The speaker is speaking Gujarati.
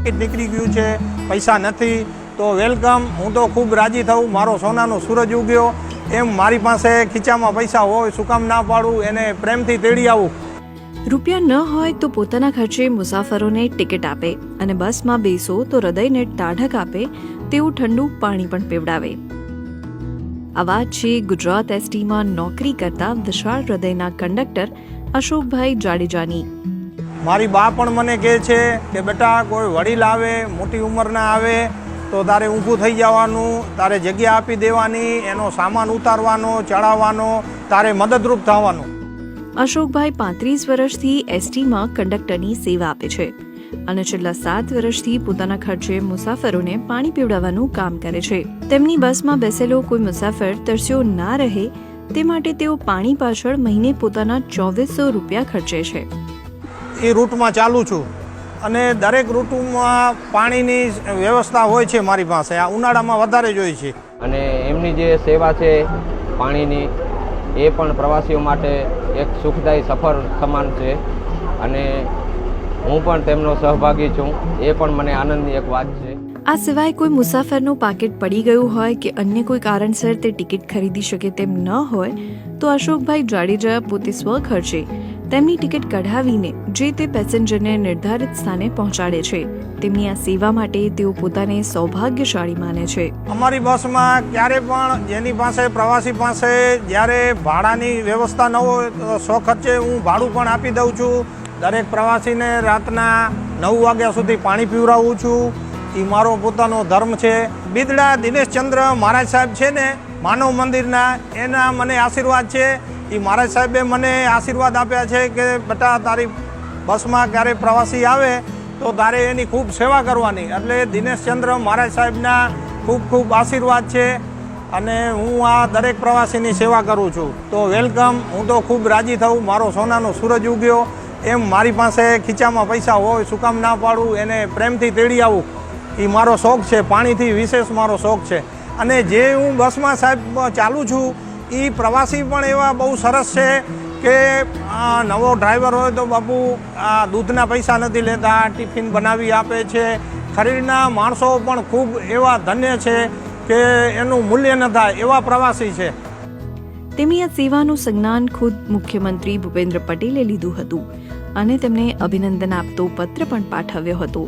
ટિકિટ નીકળી ગયું છે, પૈસા નથી, તો વેલકમ, હું તો ખૂબ રાજી થઉં, મારો સોનાનો સૂરજ ઉગ્યો, એમ મારી પાસે ખીચામાં પૈસા હોય, શું કામ ના પાડું, એને પ્રેમથી તેડી આવું. રૂપિયા ન હોય તો પોતાના ખર્ચે મુસાફરોને ટિકિટ આપે અને બસમાં બેસો તો હૃદયને ટાઢક આપે તેવું ઠંડુ પાણી પણ પીવડાવે. આ વાત છે ગુજરાત એસટીમાં નોકરી કરતા વિશાળ હૃદયના કંડક્ટર અશોકભાઈ જાડેજાની. મારી બા પણ મને કહે છે કે બેટા, કોઈ વડીલ આવે, મોટી ઉંમરના આવે તો તારે ઊભું થઈ જવાનું, તારે જગ્યા આપી દેવાની, એનો સામાન ઉતારવાનો, ચડાવવાનો, તારે મદદરૂપ થવાનું. અશોકભાઈ 35 વર્ષથી એસટીમાં કંડક્ટરની સેવા આપે છે અને છેલ્લા 7 વર્ષથી પોતાના ખર્ચે મુસાફરોને પાણી પીવડાવવાનું કામ કરે છે. તેમની બસમાં બેસેલો કોઈ મુસાફર તરસ્યો ના રહે તે માટે તેઓ પાણી પાછળ મહિને પોતાના 2400 રૂપિયા ખર્ચે છે. એ રૂટમાં ચાલું છું અને દરેક રૂટમાં પાણીની વ્યવસ્થા હોય છે મારી પાસે. આ ઉનાળામાં વધારે જ હોય છે. અને એમની જે સેવા છે પાણીની, એ પણ પ્રવાસીઓ માટે એક સુખદાયી સફર સમાન છે અને હું પણ તેમનો સહભાગી છું. એ પણ મને આનંદની એક વાત છે. આ સિવાય કોઈ મુસાફરનું પાકીટ પડી ગયું હોય કે અન્ય કોઈ કારણસર તે ટિકિટ ખરીદી શકે તેમ ન હોય તો અશોકભાઈ જાડેજા પોતે સ્વખર્ચે તેમની ટિકિટ કઢાવીને જે તે પેસેન્જરને નિર્ધારિત સ્થાને પહોંચાડે છે. તેમની આ સેવા માટે તેઓ પોતાને સૌભાગ્યશાળી માને છે. અમારી બસમાં ક્યારે પણ જેની પાસે, પ્રવાસી પાસે જ્યારે ભાડાની વ્યવસ્થા ન હોય તો સ્વખર્ચે હું ભાડું પણ આપી દઉં છું. દરેક પ્રવાસીને રાતના 9 વાગ્યા સુધી પાણી પીવડાવું છું. એ મારો પોતાનો ધર્મ છે. બિદડા દિનેશચંદ્ર મહારાજ સાહેબ છે ને માનવ મંદિરના, એના મને આશીર્વાદ છે. એ મહારાજ સાહેબે મને આશીર્વાદ આપ્યા છે કે બેટા, તારી બસમાં ક્યારે પ્રવાસી આવે તો તારે એની ખૂબ સેવા કરવાની. એટલે દિનેશચંદ્ર મહારાજ સાહેબના ખૂબ ખૂબ આશીર્વાદ છે અને હું આ દરેક પ્રવાસીની સેવા કરું છું. તો વેલકમ, હું તો ખૂબ રાજી થઉં, મારો સોનાનો સૂરજ ઉગ્યો, એમ મારી પાસે ખીચામાં પૈસા હોય, શું કામ ના પાડું, એને પ્રેમથી તેડી આવું. એ મારો શોખ છે, પાણીથી વિશેષ મારો શોખ છે. અને જે હું બસમાં સાહેબ ચાલું છું એ પ્રવાસી પણ એવા બહુ સરસ છે કે નવો ડ્રાઈવર હોય તો બાપુ આ દૂધના પૈસા નથી લેતા, ટિફિન બનાવી આપે છે. ખરીદના માણસો પણ ખૂબ એવા ધન્ય છે કે એનું મૂલ્ય ન થાય એવા પ્રવાસી છે. તેમની આ સેવાનું સંજ્ઞાન ખુદ મુખ્યમંત્રી ભૂપેન્દ્ર પટેલે લીધું હતું અને તેમને અભિનંદન આપતો પત્ર પણ પાઠવ્યો હતો.